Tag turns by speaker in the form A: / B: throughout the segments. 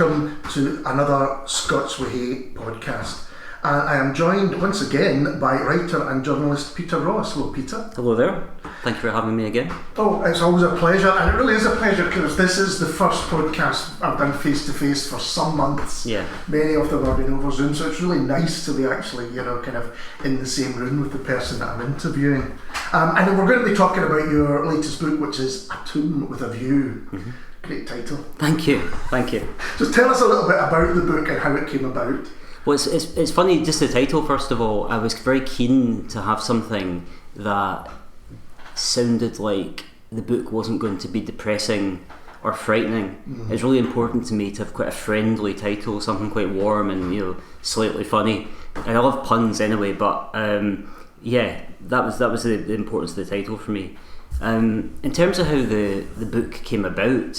A: welcome to another Scots Whay podcast. I am joined once again by writer and journalist Peter Ross. Hello, Peter.
B: Hello there. Thank you for having me again.
A: Oh, it's always a pleasure, and it really is a pleasure because this is the first podcast I've done face to face for some months.
B: Yeah.
A: Many of them have been over Zoom, so it's really nice to be actually, kind of in the same room with the person that I'm interviewing. And we're going to be talking about your latest book, which is A Tomb with a View. Mm-hmm. Great title.
B: Thank you.
A: Just tell us a little bit about the book and how it came about.
B: Well, it's funny, just the title, first of all. I was very keen to have something that sounded like the book wasn't going to be depressing or frightening. Mm-hmm. It's really important to me to have quite a friendly title, something quite warm and slightly funny. And I love puns anyway, but that was the importance of the title for me. In terms of how the book came about,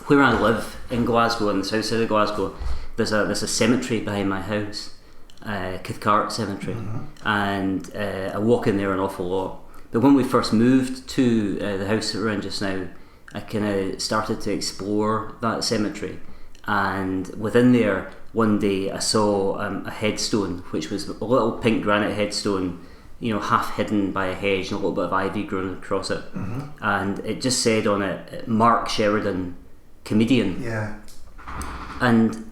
B: where I live in Glasgow, on the south side of Glasgow, there's a cemetery behind my house, Cathcart Cemetery, mm-hmm. and I walk in there an awful lot. But when we first moved to the house that we're in just now, I kind of started to explore that cemetery, and within there, one day I saw a headstone, which was a little pink granite headstone, half hidden by a hedge and a little bit of ivy growing across it, mm-hmm. and it just said on it, Mark Sheridan, comedian.
A: Yeah.
B: And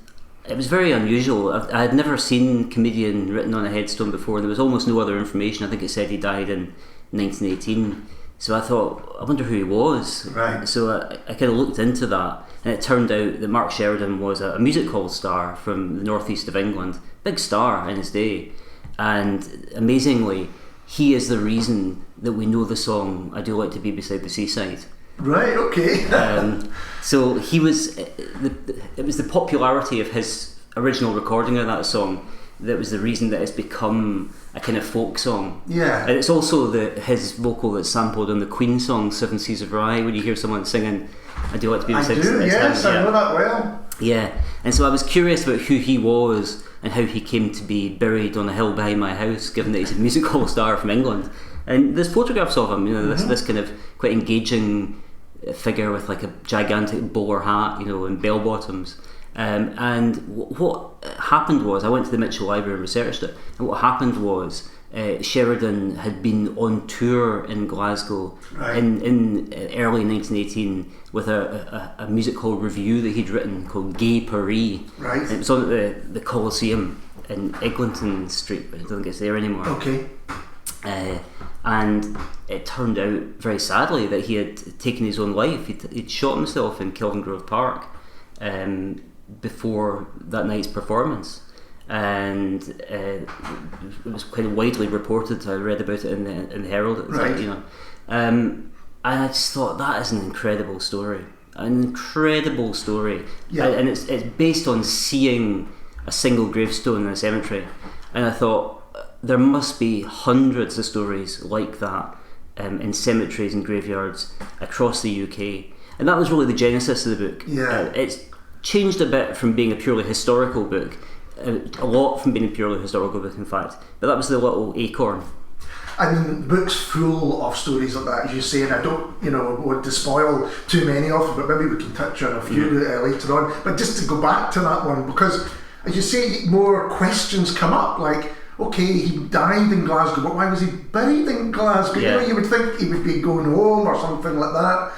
B: it was very unusual. I had never seen comedian written on a headstone before. There was almost no other information. I think it said he died in 1918. So I thought, I wonder who he was.
A: Right.
B: So I kind of looked into that, and it turned out that Mark Sheridan was a music hall star from the northeast of England, big star in his day. And amazingly, he is the reason that we know the song "I Do Like to Be Beside the Seaside."
A: Right. Okay.
B: So he was. It was the popularity of his original recording of that song that was the reason that it's become a kind of folk song.
A: Yeah.
B: And it's also his vocal that's sampled on the Queen song "Seven Seas of Rye" when you hear someone singing "I Do Like to Be Beside the Seaside."
A: I do. Yes, I know that well.
B: Yeah. And so I was curious about who he was and how he came to be buried on a hill behind my house, given that he's a music hall star from England. And there's photographs of him, mm-hmm. this kind of quite engaging figure with like a gigantic bowler hat, and bell bottoms. And what happened was, I went to the Mitchell Library and researched it. And what happened was, Sheridan had been on tour in Glasgow, right, in early 1918 with a music hall review that he'd written called Gay Paris.
A: Right.
B: And it was on at the Coliseum in Eglinton Street, but I don't think it's there anymore.
A: Okay.
B: And it turned out very sadly that he had taken his own life. He'd shot himself in Kelvingrove Park before that night's performance, and it was quite widely reported. I read about it in the Herald at the time, and I just thought, that is an incredible story,
A: yeah.
B: And it's based on seeing a single gravestone in a cemetery, and I thought, there must be hundreds of stories like that in cemeteries and graveyards across the UK. And that was really the genesis of the book.
A: Yeah.
B: It's changed a bit from being a purely historical book, a lot from being a purely historical book, in fact. But that was the little acorn.
A: I mean, the book's full of stories like that, as you say, and I don't, want to spoil too many of them, but maybe we can touch on a few later on. But just to go back to that one, because, as you say, more questions come up, like, okay, he died in Glasgow, but why was he buried in Glasgow?
B: Yeah.
A: You would think he would be going home or something like that.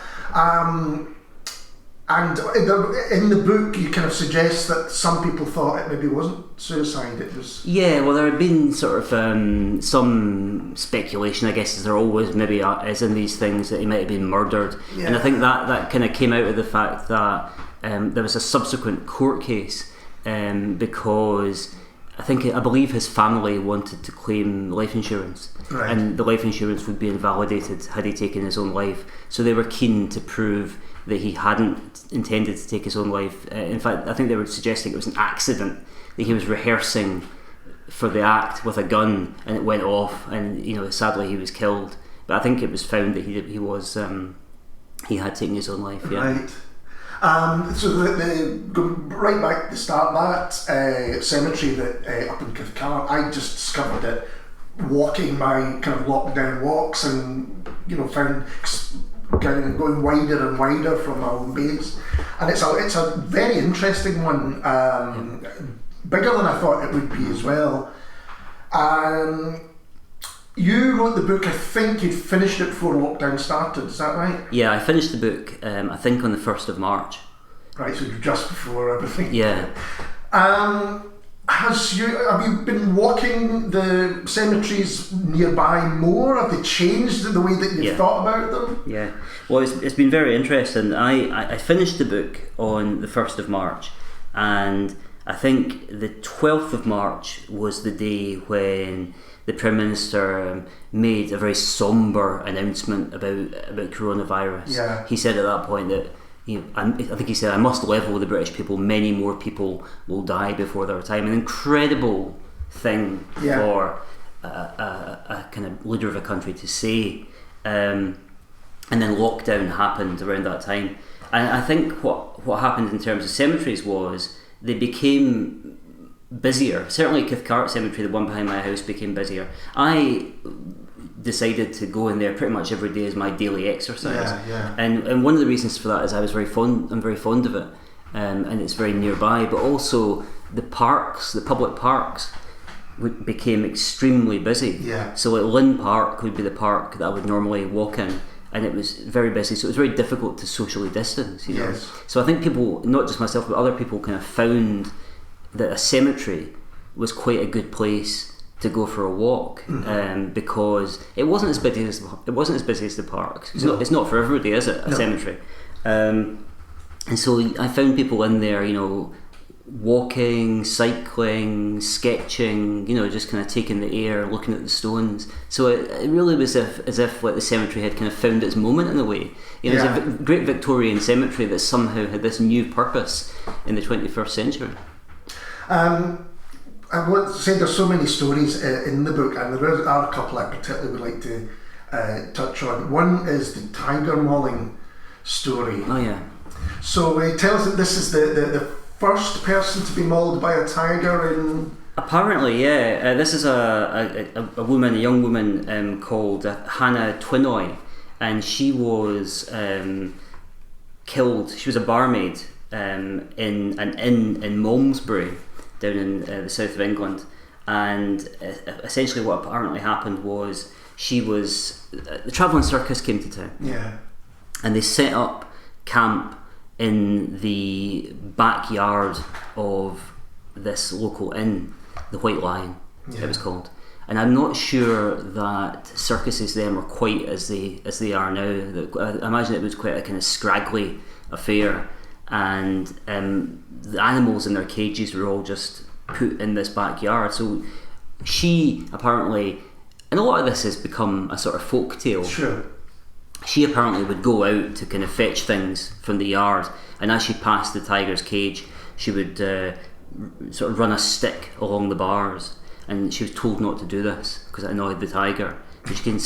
A: And in the book, you kind of suggest that some people thought it maybe wasn't suicide, it was...
B: Yeah, well, there had been sort of some speculation, I guess, as there always maybe is in these things, that he might have been murdered. Yeah. And I think that kind of came out of the fact that there was a subsequent court case because... I believe his family wanted to claim life insurance,
A: right,
B: and the life insurance would be invalidated had he taken his own life. So they were keen to prove that he hadn't intended to take his own life. In fact, I think they were suggesting it was an accident, that he was rehearsing for the act with a gun and it went off, and sadly he was killed. But I think it was found that he had taken his own life. Yeah.
A: Right. So go right back to the start, that cemetery that up in Cathcart, I just discovered it walking my kind of lockdown walks, and found going wider and wider from my own base, and it's a very interesting one, bigger than I thought it would be as well. You wrote the book, I think you'd finished it before lockdown started, is that right?
B: Yeah, I finished the book, I think on the 1st of March.
A: Right, so just before everything.
B: Yeah.
A: Have you been walking the cemeteries nearby more? Have they changed the way that you've thought about them?
B: Yeah. Well, it's been very interesting. I finished the book on the 1st of March, and I think the 12th of March was the day when the Prime Minister made a very sombre announcement about coronavirus.
A: Yeah.
B: He said at that point that, I think he said, I must level the British people, many more people will die before their time. An incredible thing for a kind of leader of a country to say. And then lockdown happened around that time. And I think what happened in terms of cemeteries was they became busier. Certainly Cathcart Cemetery, the one behind my house, became busier. I decided to go in there pretty much every day as my daily exercise. And one of the reasons for that is I'm very fond of it, and it's very nearby. But also the public parks became extremely busy. So like Lynn Park would be the park that I would normally walk in, and it was very busy, so it was very difficult to socially distance, you know. So I think people, not just myself but other people, kind of found that a cemetery was quite a good place to go for a walk, because it wasn't as busy as the parks. It's not for everybody, is it? A cemetery, and so I found people in there, walking, cycling, sketching, just kind of taking the air, looking at the stones. So it really was as if like the cemetery had kind of found its moment in a way. It's a great Victorian cemetery that somehow had this new purpose in the 21st century.
A: I want to say there's so many stories in the book, and there are a couple I particularly would like to touch on. One is the tiger mauling story.
B: Oh yeah. So
A: tell us that this is the first person to be mauled by a tiger in...
B: Apparently, yeah. This is a young woman called Hannah Twinoy, and she was killed. She was a barmaid in an inn in Malmesbury, down in the south of England, and essentially what apparently happened was the travelling circus came to town, and they set up camp in the backyard of this local inn, the White Lion, it was called. And I'm not sure that circuses then were quite as they are now. I imagine it was quite a kind of scraggly affair, and the animals in their cages were all just put in this backyard. So she apparently, and a lot of this has become a sort of folk tale.
A: Sure.
B: She apparently would go out to kind of fetch things from the yard, and as she passed the tiger's cage, she would sort of run a stick along the bars, and she was told not to do this because it annoyed the tiger. But she can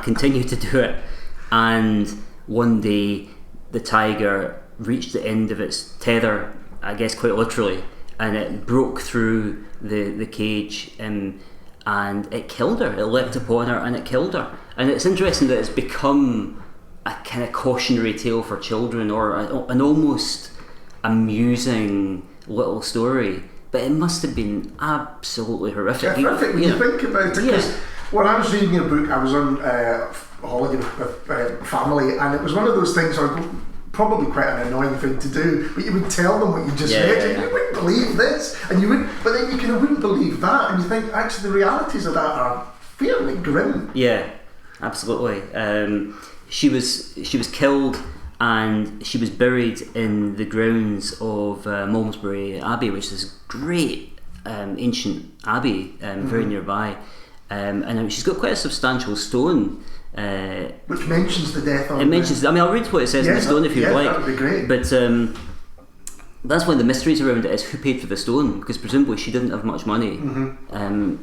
B: continue to do it, and one day the tiger reached the end of its tether, I guess quite literally, and it broke through the cage, and it killed her. It leapt upon her and it killed her. And it's interesting that it's become a kind of cautionary tale for children, or an almost amusing little story, but it must have been absolutely horrific.
A: Horrific when you think about it, because when I was reading your book, I was on holiday with family, and it was one of those things probably quite an annoying thing to do, but you would tell them what you just read, and you wouldn't believe this, and you would, but then you kind of wouldn't believe that, and you think actually the realities of that are fairly grim.
B: Yeah, absolutely. She was killed, and she was buried in the grounds of Malmesbury Abbey, which is great ancient abbey, very nearby, and she's got quite a substantial stone.
A: Which mentions the death of...
B: It mentions... I mean, I'll read what it says in the stone if you'd like.
A: That would be great.
B: But that's one of the mysteries around it, is who paid for the stone, because presumably she didn't have much money.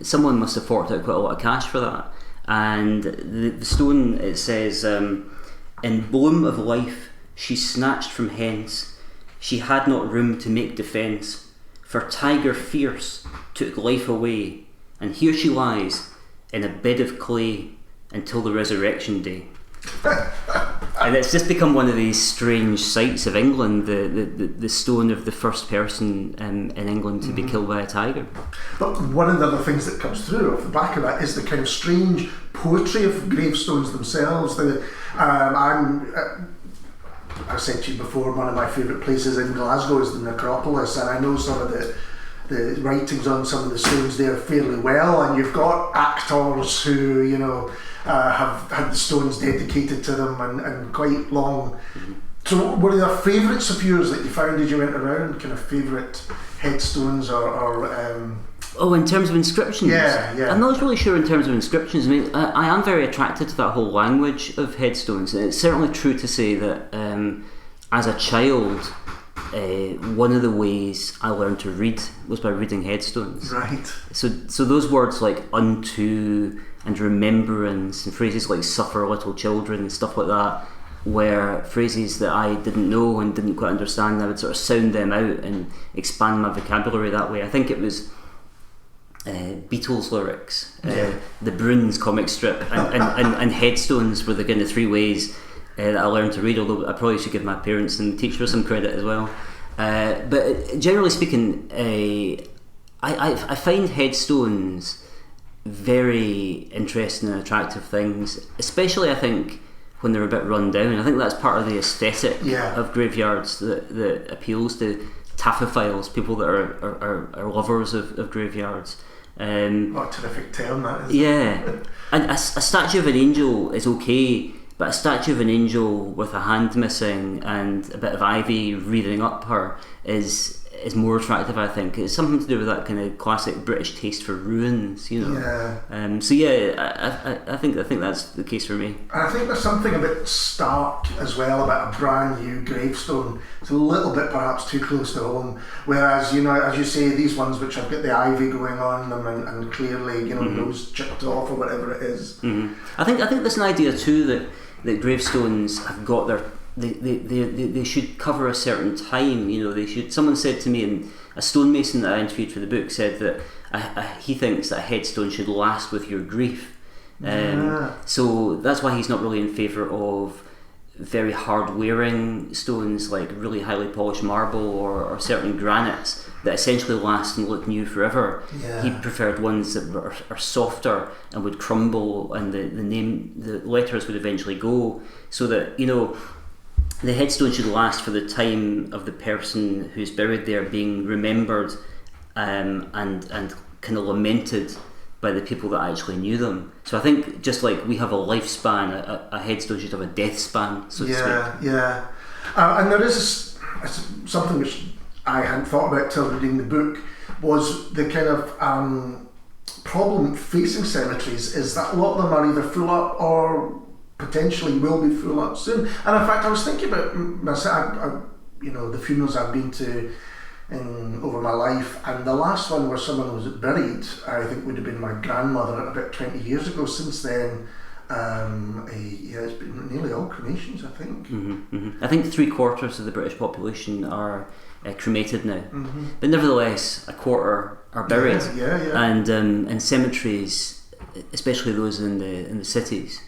B: Someone must have forked out quite a lot of cash for that. And the stone, it says, in bloom of life she snatched from hence, she had not room to make defence, for tiger fierce took life away, and here she lies in a bed of clay until the resurrection day. And it's just become one of these strange sights of England, the stone of the first person in England to be killed by a tiger.
A: But one of the other things that comes through off the back of that is the kind of strange poetry of gravestones themselves. I said to you before, one of my favourite places in Glasgow is the Necropolis, and I know some of the writings on some of the stones there fairly well, and you've got actors who, you know, have had the stones dedicated to them and quite long. So what are the favourites of yours that you found as you went around, kind of favourite headstones or
B: in terms of inscriptions?
A: Yeah.
B: I'm not really sure in terms of inscriptions. I mean, I am very attracted to that whole language of headstones. And it's certainly true to say that as a child, one of the ways I learned to read was by reading headstones.
A: Right.
B: So those words like unto and remembrance and phrases like suffer little children and stuff like that were phrases that I didn't know and didn't quite understand. I would sort of sound them out and expand my vocabulary that way. I think it was Beatles lyrics, the Bruins comic strip, and headstones were the kind of three ways that I learned to read, although I probably should give my parents and teachers some credit as well. But generally speaking, I find headstones very interesting and attractive things, especially I think when they're a bit run down. I think that's part of the aesthetic of graveyards that appeals to taphophiles, people that are lovers of graveyards.
A: What a terrific term that is.
B: Yeah, and a statue of an angel is okay, but a statue of an angel with a hand missing and a bit of ivy wreathing up her is more attractive, I think. It's something to do with that kind of classic British taste for ruins, you know. I think that's the case for me.
A: And I think there's something a bit stark as well about a brand new gravestone. It's a little bit perhaps too close to home. Whereas, you know, as you say, these ones which have got the ivy going on them and clearly, you know, nose chipped off or whatever it is.
B: I think there's an idea too that gravestones have got their they should cover a certain time. You know, they should. Someone said to me, and a stonemason that I interviewed for the book said that he thinks that a headstone should last with your grief. So that's why he's not really in favour of very hard wearing stones like really highly polished marble or certain granites that essentially last and look new forever. He preferred ones that are softer and would crumble, and the letters would eventually go, so that, you know, the headstone should last for the time of the person who's buried there being remembered and kind of lamented by the people that actually knew them. So I think just like we have a lifespan, a headstone should have a death span, so to speak.
A: And there is something which I hadn't thought about till reading the book, was the kind of problem facing cemeteries is that a lot of them are either full up or potentially will be full up soon. And in fact, I was thinking about myself, you know, the funerals I've been to over my life, and the last one where someone was buried, I think would have been my grandmother about 20 years ago. Since then, it's been nearly all cremations, I think.
B: I think 3/4 of the British population are cremated now, but nevertheless, a quarter are buried. And cemeteries, especially those in the cities,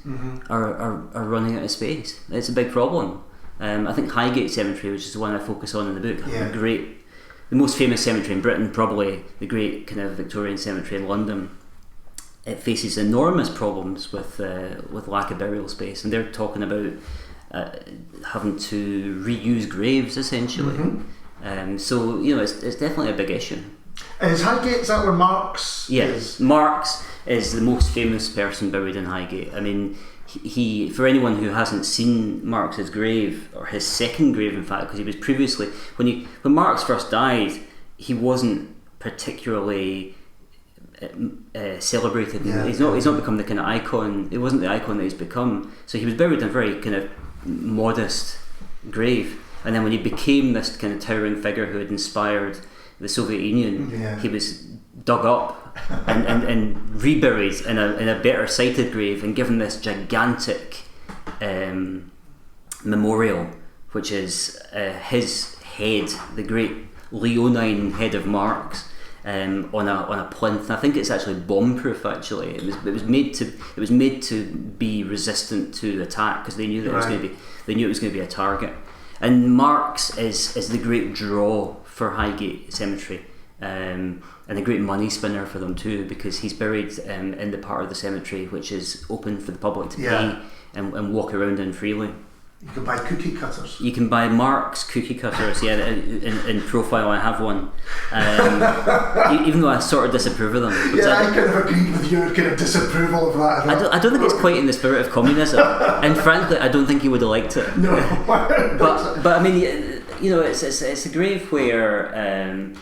B: are running out of space. It's a big problem. I think Highgate Cemetery, which is the one I focus on in the book, the most famous cemetery in Britain, probably the great kind of Victorian cemetery in London, it faces enormous problems with lack of burial space, and they're talking about having to reuse graves essentially. So, you know, it's definitely a big issue.
A: Is Highgate, is that where Marx is?
B: Marx is the most famous person buried in Highgate. I mean, he, for anyone who hasn't seen Marx's grave, or his second grave in fact, because he was previously, when Marx first died, he wasn't particularly celebrated. He's not become the kind of icon. It wasn't the icon that he's become. So he was buried in a very kind of modest grave, and then when he became this kind of towering figure who had inspired the Soviet Union, he was dug up and reburied in a better sited grave and given this gigantic memorial, which is his head, the great leonine head of Marx, on a plinth. And I think it's actually bomb-proof. Actually, it was made to be resistant to attack because they knew that it was going to be. They knew it was going to be a target. And Marks is the great draw for Highgate Cemetery. And a great money spinner for them too, because he's buried in the part of the cemetery which is open for the public to pay and walk around in freely.
A: You can buy cookie cutters.
B: You can buy Mark's cookie cutters. Yeah, in profile I have one. Even though I sort of disapprove of them.
A: Yeah, I kind of agree with your kind of disapproval of that.
B: I don't think it's quite in the spirit of communism, and frankly, I don't think he would have liked it.
A: No,
B: but I mean, you know, it's a grave where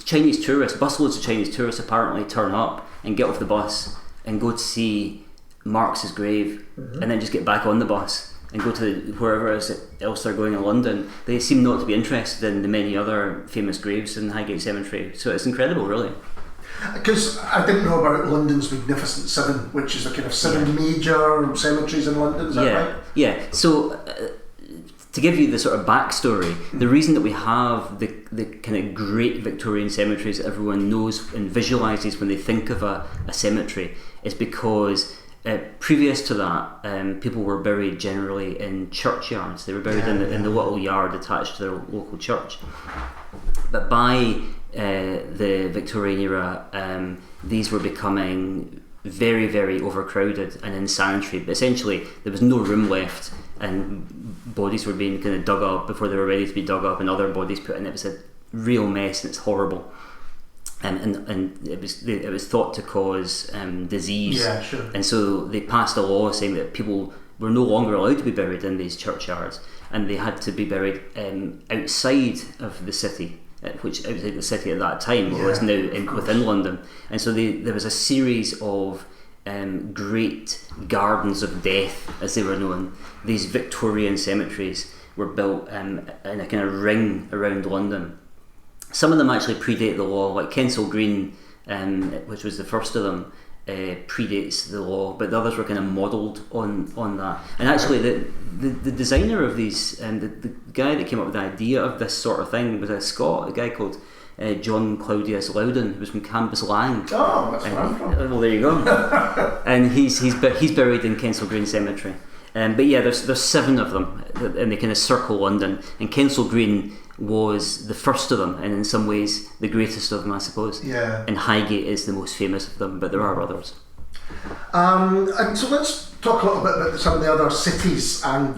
B: Chinese tourists, busloads of Chinese tourists, apparently turn up and get off the bus and go to see Marx's grave, and then just get back on the bus and go to wherever else they're going in London. They seem not to be interested in the many other famous graves in Highgate Cemetery. So it's incredible, really.
A: Because I didn't know about London's Magnificent Seven, which is the kind of seven major cemeteries in London. Is that right?
B: Yeah. So to give you the sort of backstory, the reason that we have the kind of great Victorian cemeteries that everyone knows and visualises when they think of a cemetery is because previous to that, people were buried generally in churchyards. They were buried in the little yard attached to their local church. But by the Victorian era, these were becoming very, very overcrowded and insanitary. But essentially, there was no room left, and bodies were being kind of dug up before they were ready to be dug up, and other bodies put in. It was a real mess, and it's horrible. And it was thought to cause disease.
A: Yeah, sure.
B: And so they passed a law saying that people were no longer allowed to be buried in these churchyards, and they had to be buried outside of the city, which outside the city at that time was now within London. And so there was a series of great gardens of death, as they were known. These Victorian cemeteries were built in a kind of ring around London. Some of them actually predate the law, like Kensal Green, which was the first of them, predates the law, but the others were kind of modelled on that. And actually, the designer of these, the guy that came up with the idea of this sort of thing was a Scot, a guy called John Claudius Loudon, who was from Cambuslang.
A: Oh, that's where I'm from.
B: Well, there you go. And he's buried in Kensal Green Cemetery. But yeah, there's 7 of them, and they kind of circle London. And Kensal Green was the first of them, and in some ways the greatest of them, I suppose.
A: Yeah.
B: And Highgate is the most famous of them, but there are others.
A: And so let's talk a little bit about some of the other cities and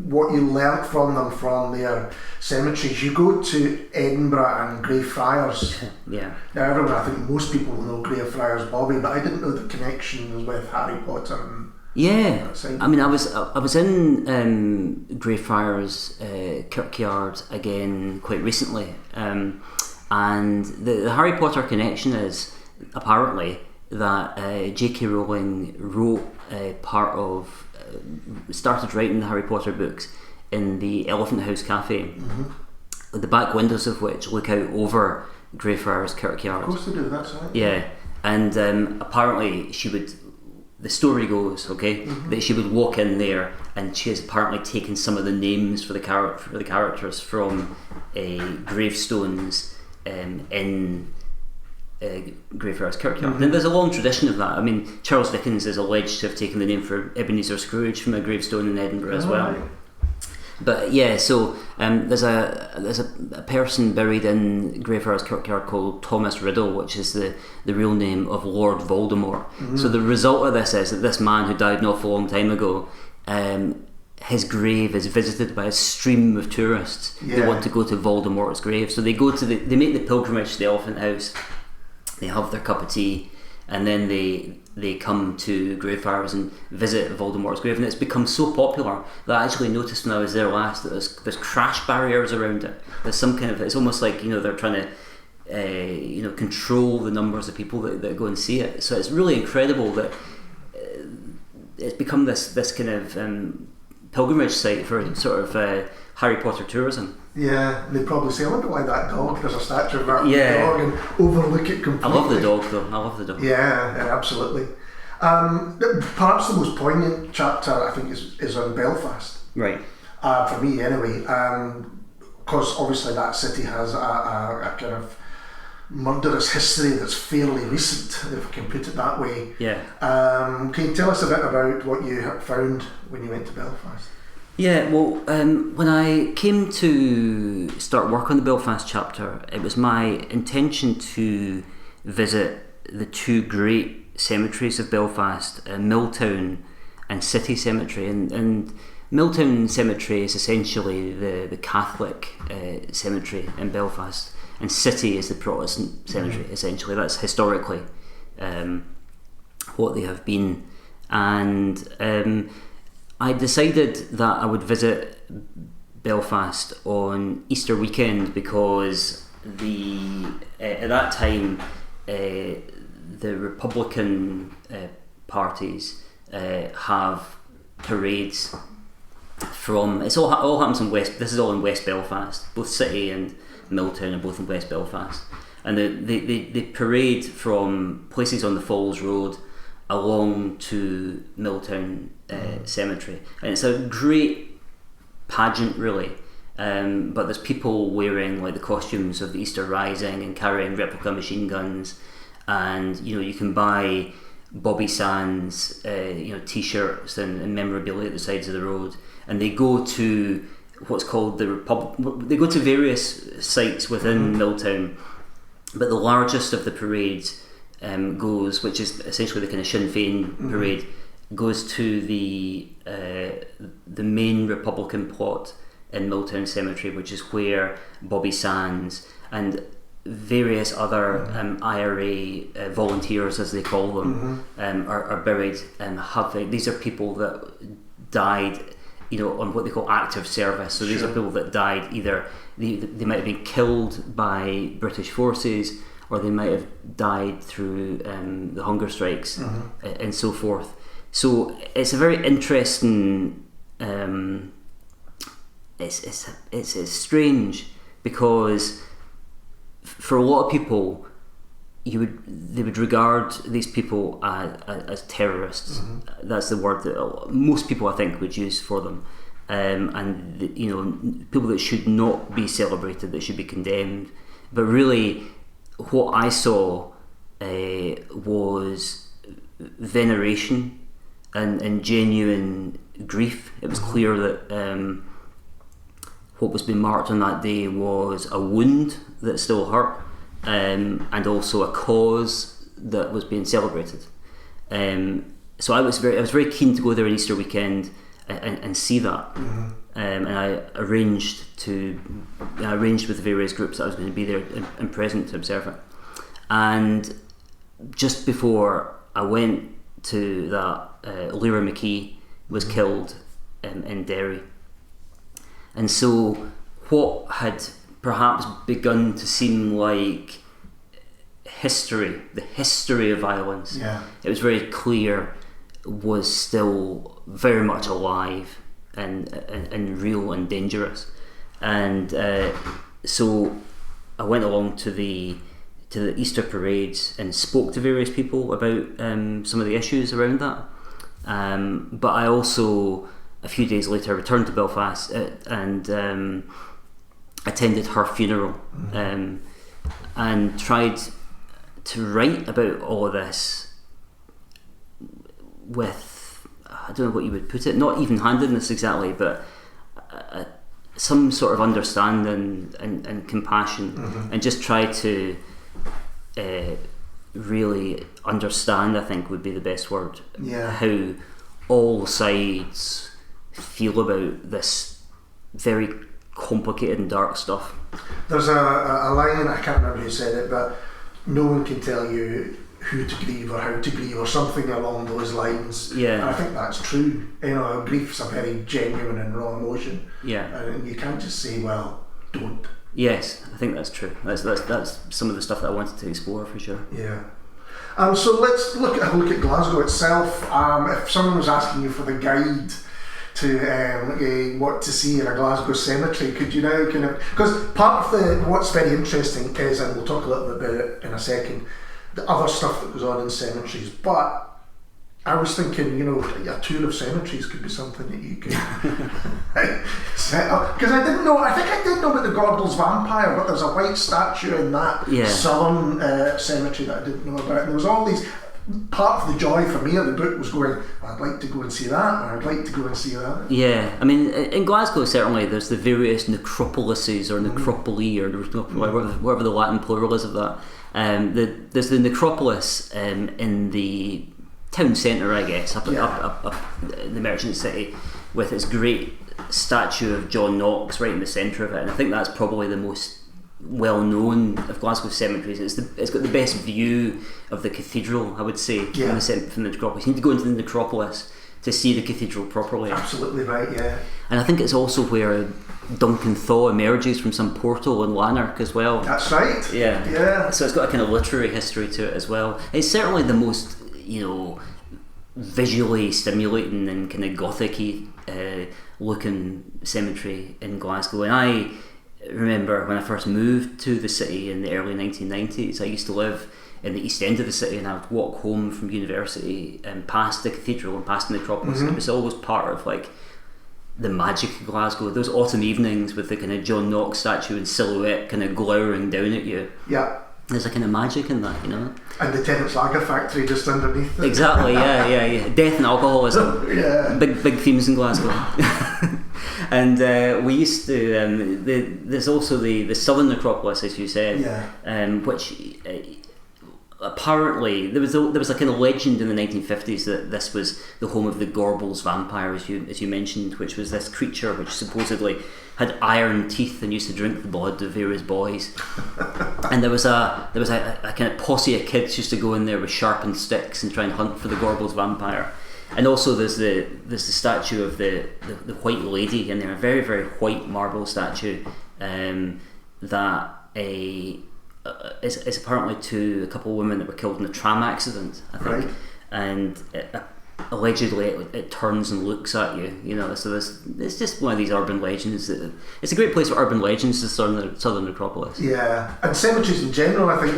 A: what you learnt from them from their cemeteries. You go to Edinburgh and Greyfriars.
B: Yeah.
A: Now, everyone, I think most people know Greyfriars Bobby, but I didn't know the connection was with Harry Potter and
B: yeah, I mean, I was in Greyfriars Kirkyard again quite recently, and the Harry Potter connection is apparently that J.K. Rowling wrote started writing the Harry Potter books in the Elephant House Cafe, the back windows of which look out over Greyfriars Kirkyard.
A: Of course they do, that's right.
B: Yeah, and apparently she would. The story goes, that she would walk in there, and she has apparently taken some of the names for the characters from gravestones in Greyfriars Kirkyard. And there's a long tradition of that. I mean, Charles Dickens is alleged to have taken the name for Ebenezer Scrooge from a gravestone in Edinburgh as well. Right. But yeah, so there's a person buried in Greyfriars Kirkyard called Thomas Riddle, which is the real name of Lord Voldemort. So the result of this is that this man who died an awful long time ago, his grave is visited by a stream of tourists who want to go to Voldemort's grave. So they make the pilgrimage to the Elephant House, they have their cup of tea, and then they come to Greyfriars and visit Voldemort's grave, and it's become so popular that I actually noticed when I was there last that there's crash barriers around it. There's some kind of, it's almost like they're trying to control the numbers of people that go and see it. So it's really incredible that it's become this kind of pilgrimage site for sort of Harry Potter tourism.
A: Yeah, they probably say, I wonder why that dog, there's a statue of that dog, and overlook it completely.
B: I love the dog though, I love the dog.
A: Yeah, absolutely. Perhaps the most poignant chapter, I think, is on Belfast.
B: Right.
A: For me anyway, because obviously that city has a kind of murderous history that's fairly recent, if I can put it that way.
B: Yeah.
A: Can you tell us a bit about what you found when you went to Belfast?
B: Yeah, well, when I came to start work on the Belfast chapter, it was my intention to visit the two great cemeteries of Belfast, Milltown and City Cemetery. And Milltown Cemetery is essentially the Catholic cemetery in Belfast, and City is the Protestant cemetery, essentially. That's historically what they have been. And I decided that I would visit Belfast on Easter weekend because at that time the Republican parties have parades from. It's all happens in West. This is all in West Belfast. Both City and Milltown are both in West Belfast, and they parade from places on the Falls Road along to Milltown Cemetery, and it's a great pageant, really. But there's people wearing like the costumes of the Easter Rising and carrying replica machine guns, and you can buy Bobby Sands t-shirts and memorabilia at the sides of the road, and they go to what's called the Republic. They go to various sites within Milltown, but the largest of the parades goes, which is essentially the kind of Sinn Féin parade, goes to the main Republican plot in Milltown Cemetery, which is where Bobby Sands and various other IRA volunteers, as they call them, are buried. These are people that died, on what they call active service. So these are people that died either they might have been killed by British forces, or they might have died through the hunger strikes and so forth. So it's a very interesting. It's strange because for a lot of people, they would regard these people as terrorists. That's the word that most people, I think, would use for them, and people that should not be celebrated, that should be condemned. But really, what I saw was veneration and genuine grief. It was clear that what was being marked on that day was a wound that still hurt, and also a cause that was being celebrated. So I was very keen to go there on Easter weekend and see that. And I arranged with various groups that I was going to be there and present to observe it. And just before I went to that, Lyra McKee was killed in Derry. And so what had perhaps begun to seem like the history of violence, it was very clear, was still very much alive and real and dangerous. And so I went along to the Easter parades and spoke to various people about some of the issues around that. But I also, a few days later, returned to Belfast and attended her funeral, and tried to write about all of this with, I don't know what you would put it, not even-handedness exactly, but some sort of understanding and compassion, and just try to really understand, I think would be the best word, how all sides feel about this very complicated and dark stuff. There's
A: a line, I can't remember who said it, but no one can tell you who to grieve or how to grieve or something along those lines. And I think that's true. Grief's a very genuine and raw emotion. And you can't just say, well, don't.
B: Yes, I think that's true. That's some of the stuff that I wanted to explore for sure.
A: So let's look at Glasgow itself. If someone was asking you for the guide to what to see in a Glasgow cemetery, could you now because part of what's very interesting is, and we'll talk a little bit about it in a second, the other stuff that goes on in cemeteries, but I was thinking, a tour of cemeteries could be something that you could set up. Because I think I did know about the Gorbals vampire, but there's a white statue in that southern cemetery that I didn't know about. And there was all these. Part of the joy for me of the book was going, I'd like to go and see that, or I'd like to go and see that.
B: Yeah, I mean, in Glasgow certainly there's the various necropolises or necropoli or whatever the Latin plural is of that. There's the necropolis in the town centre, I guess, up in the Merchant City, with its great statue of John Knox right in the centre of it, and I think that's probably the most well known of Glasgow cemeteries. It's got the best view of the cathedral, I would say, from the necropolis. You need to go into the necropolis to see the cathedral properly.
A: Absolutely right, yeah.
B: And I think it's also where Duncan Thaw emerges from some portal in Lanark as well.
A: That's right.
B: Yeah. So it's got a kind of literary history to it as well. It's certainly the most, visually stimulating and kind of gothic-y looking cemetery in Glasgow. And I remember when I first moved to the city in the early 1990s, I used to live in the east end of the city, and I would walk home from university and past the cathedral and past the necropolis. And it was always part of like the magic of Glasgow, those autumn evenings with the kind of John Knox statue in silhouette kind of glowering down at you.
A: Yeah.
B: There's a kind of magic in that,
A: And the Tennant's Lager factory just underneath it.
B: Exactly, yeah. Death and alcoholism. Big themes in Glasgow. And we used to. There's also the southern necropolis, as you said, which apparently there was a kind of legend in the 1950s that this was the home of the Gorbals vampire, as you mentioned, which was this creature which supposedly had iron teeth and used to drink the blood of various boys. And there was a kind of posse of kids used to go in there with sharpened sticks and try and hunt for the Gorbals vampire. And also there's the statue of the White Lady in there, a very, very white marble statue that is apparently to a couple of women that were killed in a tram accident, I think. Right. And allegedly it turns and looks at you, so it's just one of these urban legends. It's a great place for urban legends, the southern necropolis.
A: Yeah, and cemeteries in general, I think,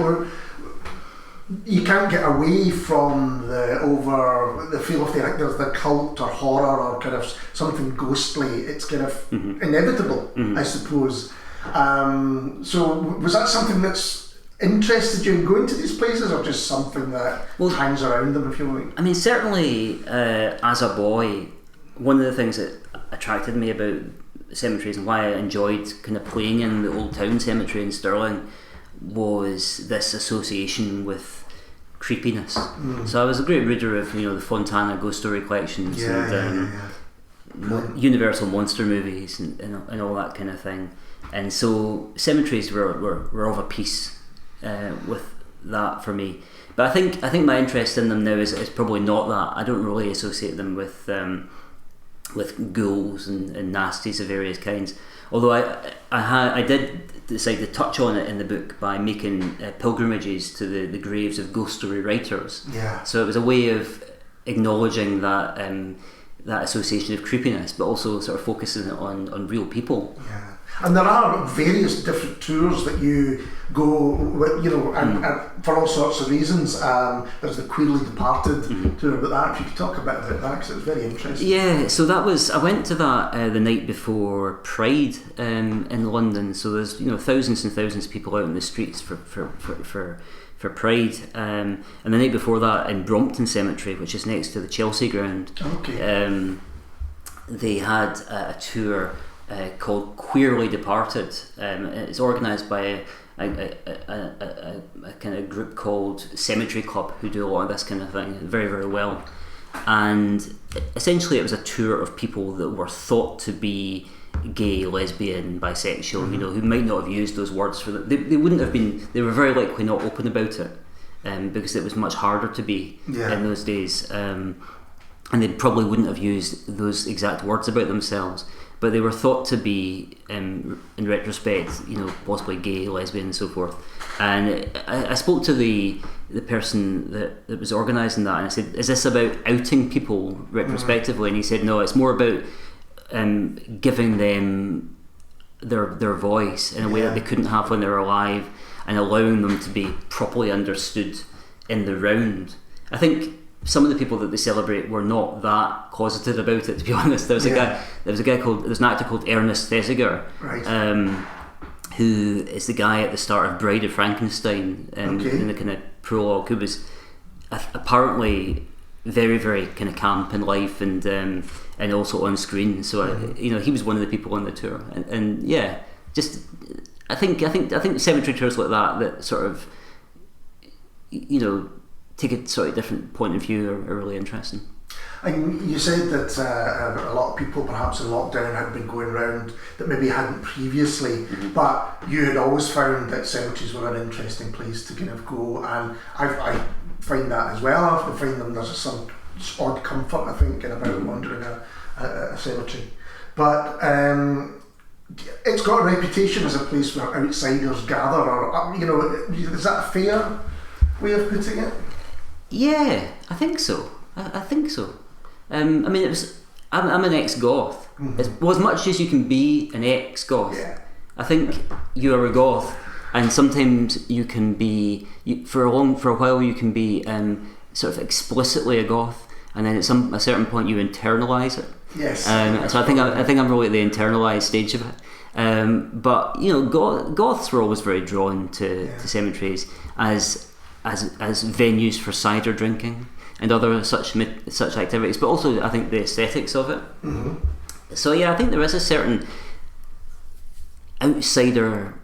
A: you can't get away from the feel of there's the cult or horror or kind of something ghostly. It's kind of inevitable, I suppose. So was that something that's interested you in going to these places, or just something that hangs around them, if you like?
B: I mean, certainly as a boy, one of the things that attracted me about cemeteries and why I enjoyed kind of playing in the Old Town Cemetery in Stirling was this association with creepiness. So I was a great reader of the Fontana ghost story collections and Universal monster movies and all that kind of thing. And so cemeteries were of a piece with that for me. But I think my interest in them now is probably not that. I don't really associate them with ghouls and nasties of various kinds. Although I did decide to touch on it in the book by making pilgrimages to the graves of ghost story writers.
A: Yeah.
B: So it was a way of acknowledging that association of creepiness, but also sort of focusing on real people.
A: Yeah. And there are various different tours that you go with, and for all sorts of reasons. There's the Queerly Departed tour, but that, if you could talk a bit about that, because it was very interesting.
B: Yeah, so I went to that the night before Pride in London. So there's thousands and thousands of people out in the streets for Pride, and the night before that in Brompton Cemetery, which is next to the Chelsea ground.
A: Okay.
B: They had a tour called Queerly Departed. It's organised by a kind of group called Cemetery Club, who do a lot of this kind of thing very, very well. And essentially it was a tour of people that were thought to be gay, lesbian, bisexual, who might not have used those words for them. They wouldn't have been, they were very likely not open about it, because it was much harder to be in those days. And they probably wouldn't have used those exact words about themselves, but they were thought to be, in retrospect, possibly gay, lesbian, and so forth. And I spoke to the person that was organising that, and I said, "Is this about outing people retrospectively?" And he said, "No, it's more about giving them their voice in a way that they couldn't have when they were alive, and allowing them to be properly understood in the round." I think some of the people that they celebrate were not that closeted about it, to be honest. There's an actor called Ernest Thesiger,
A: right.
B: Who is the guy at the start of Bride of Frankenstein, in the kind of prologue, who was apparently very, very kind of camp in life and also on screen. So he was one of the people on the tour, and yeah, just I think cemetery tours like that sort of take a sort of different point of view are really interesting.
A: And you said that a lot of people perhaps in lockdown had been going around that maybe hadn't previously, but you had always found that cemeteries were an interesting place to kind of go, and I find that as well. I often find them there's some odd comfort, I think, in about wandering a cemetery. But it's got a reputation as a place where outsiders gather, or is that a fair way of putting it?
B: Yeah, I think so. I think so. I'm an ex-goth. Well, as much as you can be an ex-goth, I think you're a goth, and sometimes you can be for a while you can be sort of explicitly a goth, and then at a certain point you internalise it.
A: Yes.
B: So I think I'm really at the internalised stage of it. But goths were always very drawn to cemeteries as venues for cider drinking and other such activities, but also I think the aesthetics of it. So yeah, I think there is a certain outsider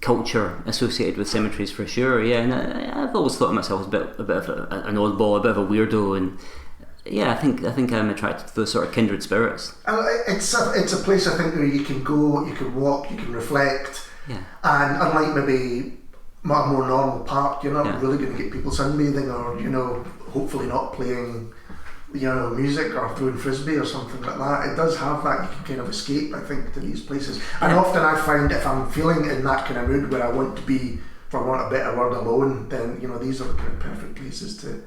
B: culture associated with cemeteries for sure. Yeah, and I've always thought of myself as a bit of an oddball, a bit of a weirdo, and yeah, I think I'm attracted to those sort of kindred spirits.
A: It's a place I think where you can go, you can walk, you can reflect,
B: and
A: unlike maybe a more normal park, you're not really going to get people sunbathing or hopefully not playing music or throwing frisbee or something like that. It does have that, you can kind of escape, I think, to these places. And often I find if I'm feeling in that kind of mood where I want to be, for want of a better word, alone, then these are the kind of perfect places to.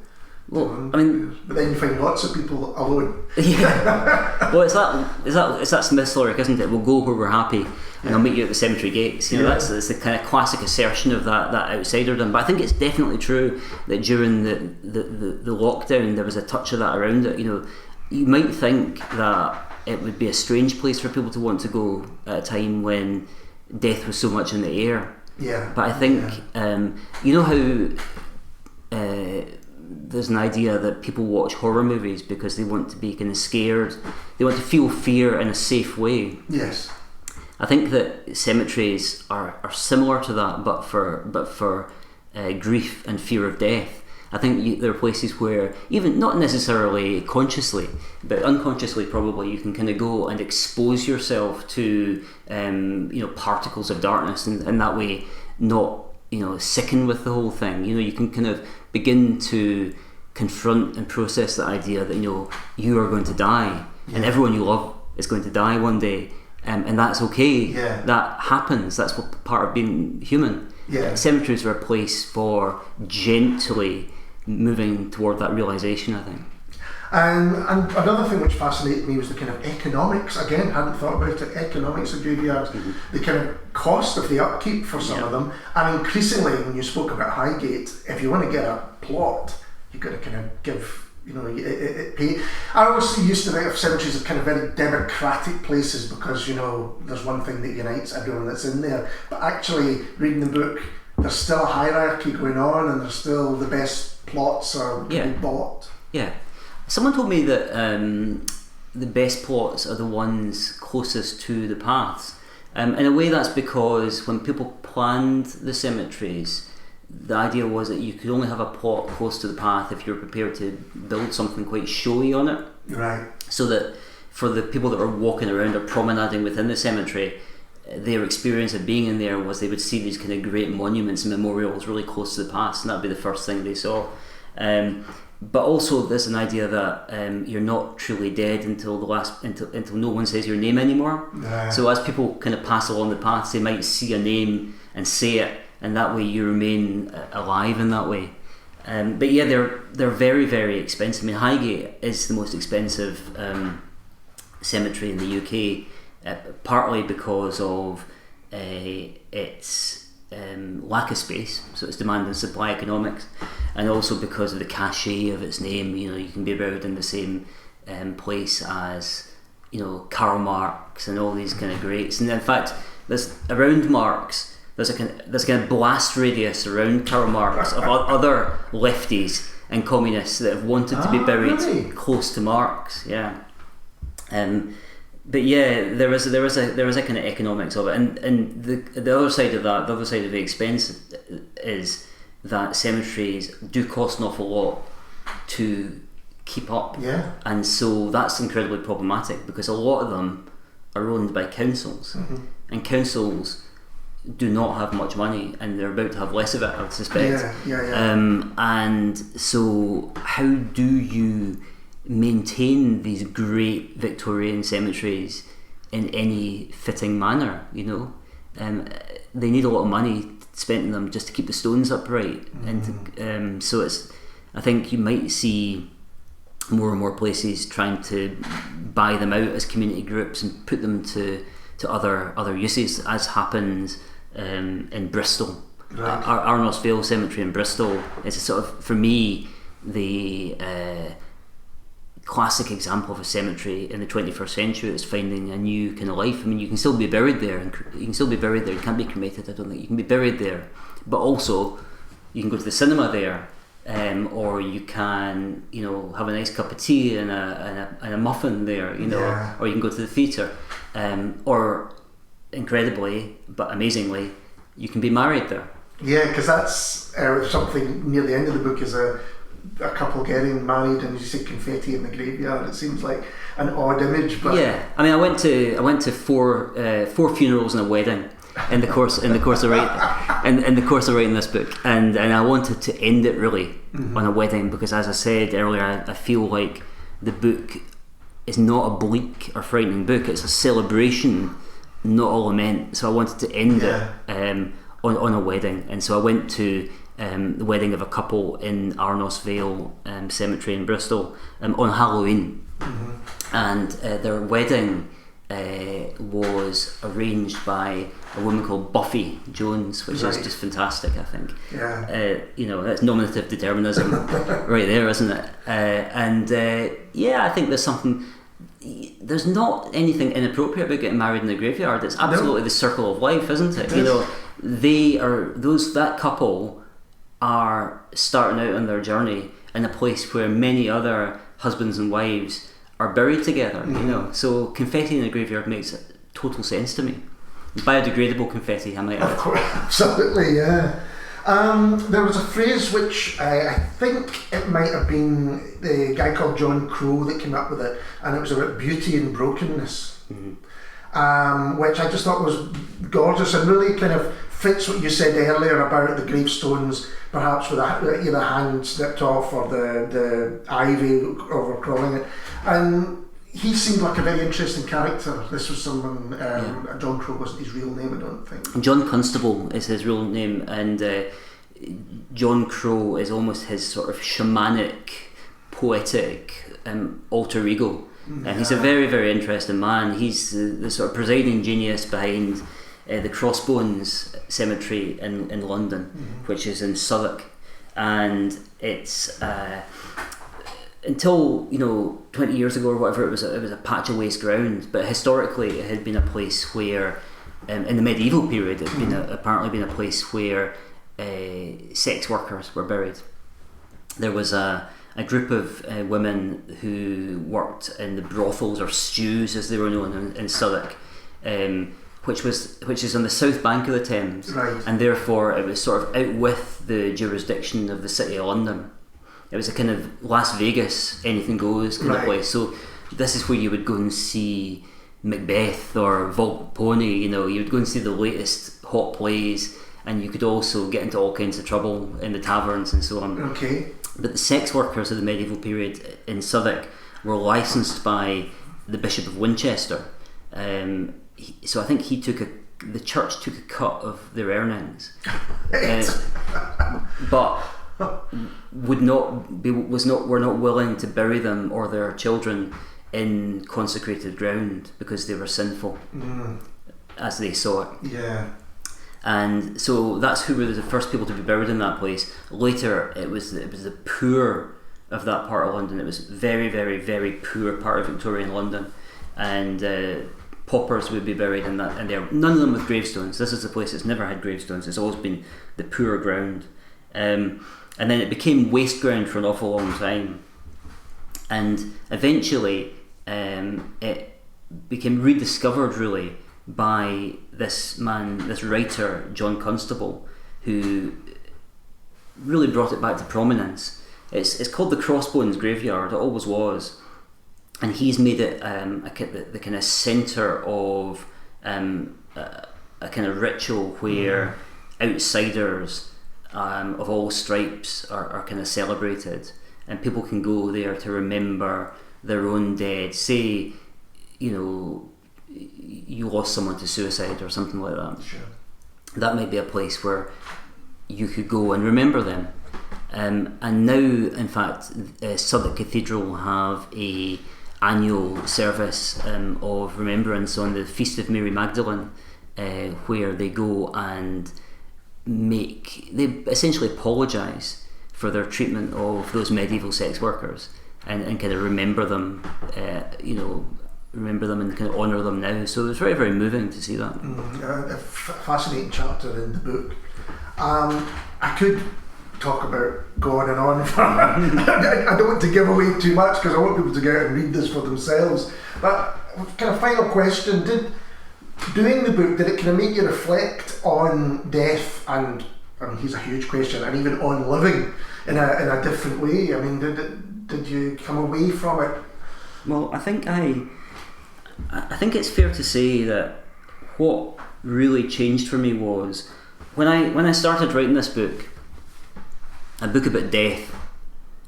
A: But then you find lots of people alone. Yeah.
B: Well, it's that Smith's lyric, isn't it? We'll go where we're happy, and I'll meet you at the cemetery gates. That's the kind of classic assertion of that outsiderdom. But I think it's definitely true that during the lockdown there was a touch of that around it. You might think that it would be a strange place for people to want to go at a time when death was so much in the air.
A: Yeah.
B: But I think how. There's an idea that people watch horror movies because they want to be kind of scared. They want to feel fear in a safe way.
A: Yes.
B: I think that cemeteries are similar to that, but for grief and fear of death. I think there are places where, even not necessarily consciously, but unconsciously probably, you can kind of go and expose yourself to particles of darkness, and that way not sicken with the whole thing. You can kind of begin to confront and process the idea that you are going to die, and everyone you love is going to die one day, and that's okay. That happens. That's what part of being human. Cemeteries are a place for gently moving toward that realisation, I think.
A: And another thing which fascinated me was the kind of economics. Again, hadn't thought about it. Economics of graveyards, the kind of cost of the upkeep for some of them, and increasingly, when you spoke about Highgate, if you want to get a plot, you've got to kind of give. It pay. I always used to think of cemeteries as kind of very democratic places because there's one thing that unites everyone that's in there. But actually, reading the book, there's still a hierarchy going on, and there's still the best plots are being bought.
B: Yeah. Someone told me that the best plots are the ones closest to the paths. In a way, that's because when people planned the cemeteries, the idea was that you could only have a plot close to the path if you were prepared to build something quite showy on it.
A: Right.
B: So that for the people that were walking around or promenading within the cemetery, their experience of being in there was they would see these kind of great monuments and memorials really close to the path, and that'd be the first thing they saw. But also there's an idea that you're not truly dead until no one says your name anymore. So as people kind of pass along the paths, they might see a name and say it, and that way you remain alive in that way. But yeah, they're very, very expensive. I mean, Highgate is the most expensive cemetery in the UK, partly because of its lack of space, so it's demand and supply economics, and also because of the cachet of its name. You know, you can be buried in the same place as, you know, Karl Marx and all these kind of greats. And in fact, there's around Marx, there's a kind of blast radius around Karl Marx of other lefties and communists that have wanted to be buried close to Marx. Yeah. But yeah, there is a kind of economics of it, and the other side of that, the other side of the expense is that cemeteries do cost an awful lot to keep up, and so that's incredibly problematic because a lot of them are owned by councils, and councils do not have much money, and they're about to have less of it, I would suspect. And so, how do you maintain these great Victorian cemeteries in any fitting manner? You know, they need a lot of money spent in them just to keep the stones upright, and so it's. I think you might see more and more places trying to buy them out as community groups and put them to other uses, as happened in Bristol. Arnos Vale Cemetery in Bristol is a sort of, for me, the classic example of a cemetery in the 21st century that's finding a new kind of life. I mean, you can still be buried there, and you can still be buried there. You can't be cremated, I don't think. You can be buried there, but also you can go to the cinema there, or you can, you know, have a nice cup of tea and a muffin there, you know, or you can go to the theatre, or incredibly but amazingly, you can be married there. Yeah,
A: because that's something near the end of the book is a couple getting married, and you see confetti in the graveyard. It seems like an odd image, but
B: yeah. I mean, I went to four funerals and a wedding in the course of writing this book, and I wanted to end it really on a wedding, because, as I said earlier, I feel like the book is not a bleak or frightening book. It's a celebration, not a lament. So I wanted to end it on a wedding, and so I went to the wedding of a couple in Arnos Vale Cemetery in Bristol on Halloween, and their wedding was arranged by a woman called Buffy Jones, which is just fantastic, I think. You know, that's nominative determinism right there, isn't it? I think there's not anything inappropriate about getting married in the graveyard. It's absolutely the circle of life, isn't it? You know, that couple are starting out on their journey in a place where many other husbands and wives are buried together, you know. So confetti in a graveyard makes total sense to me. Biodegradable confetti, I might add.
A: Of course, absolutely, yeah. There was a phrase which I think it might have been the guy called John Crow that came up with it, and it was about beauty and brokenness, which I just thought was gorgeous and really kind of fits what you said earlier about the gravestones, perhaps with either hand snipped off or the ivy overcrawling it. And he seemed like a very interesting character. This was someone, John Crow wasn't his real name, I don't think.
B: John Constable is his real name, and John Crow is almost his sort of shamanic, poetic alter ego. And he's a very, very interesting man. He's the sort of presiding genius behind the Crossbones Cemetery in London, which is in Southwark, and it's until 20 years ago or whatever, it was a patch of waste ground, but historically it had been a place where in the medieval period it had apparently been a place where sex workers were buried. There was a group of women who worked in the brothels, or stews as they were known in Southwark, which is on the south bank of the Thames, and therefore it was sort of out with the jurisdiction of the City of London. It was a kind of Las Vegas, anything goes kind of place. So this is where you would go and see Macbeth or Vault Pony. You would go and see the latest hot plays, and you could also get into all kinds of trouble in the taverns and so on.
A: Okay.
B: But the sex workers of the medieval period in Southwark were licensed by the Bishop of Winchester. So I think the church took a cut of their earnings, but were not willing to bury them or their children in consecrated ground because they were sinful, as they saw it.
A: Yeah.
B: And so that's who were the first people to be buried in that place. Later, it was the poor of that part of London. It was very, very, very poor part of Victorian London, and paupers would be buried in that. And there, none of them with gravestones. This is the place that's never had gravestones. It's always been the poor ground, and then it became waste ground for an awful long time, and eventually it became rediscovered really by this man, this writer, John Constable, who really brought it back to prominence. It's called the Crossbones Graveyard. It always was, and he's made it the kind of centre of a kind of ritual where outsiders of all stripes are kind of celebrated, and people can go there to remember their own dead. Say, you know, you lost someone to suicide or something like that.
A: Sure.
B: That might be a place where you could go and remember them. And now, in fact, Southwark Cathedral will have a annual service of remembrance on the Feast of Mary Magdalene, where they go and they essentially apologise for their treatment of those medieval sex workers, and kind of remember them, remember them and kind of honour them now. So it was very, very moving to see that.
A: A fascinating chapter in the book. I could talk about go on and on. I don't want to give away too much because I want people to go out and read this for themselves. But kind of final question: doing the book, did it kind of make you reflect on death and, I mean, here's a huge question, and even on living in a different way? I mean, did you come away from it?
B: Well, I think it's fair to say that what really changed for me was when I started writing this book, a book about death.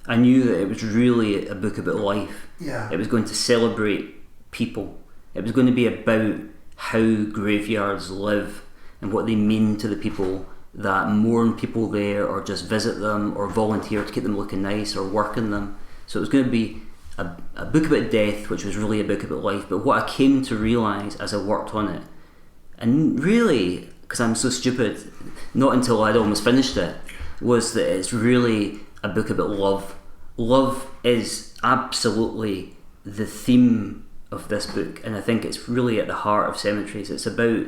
B: I knew that it was really a book about life.
A: Yeah.
B: It was going to celebrate people. It was going to be about how graveyards live and what they mean to the people that mourn people there, or just visit them, or volunteer to keep them looking nice, or work in them. So it was going to be a book about death, which was really a book about life. But what I came to realise as I worked on it, and really, because I'm so stupid, not until I'd almost finished it, was that it's really a book about love. Love is absolutely the theme of this book, and I think it's really at the heart of Cemeteries. It's about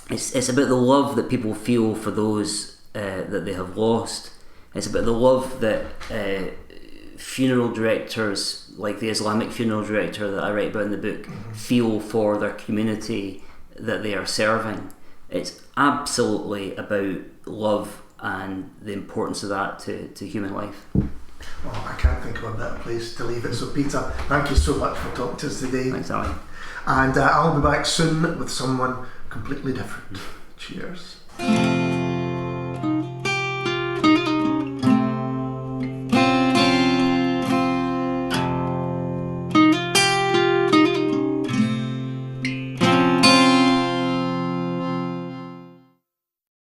B: it's about the love that people feel for those that they have lost. It's about the love that funeral directors, like the Islamic funeral director that I write about in the book, feel for their community that they are serving. It's absolutely about love and the importance of that to human life.
A: Well, I can't think of a better place to leave it. So Peter, thank you so much for talking to us today.
B: Thanks, Ali.
A: And I'll be back soon with someone completely different. Cheers.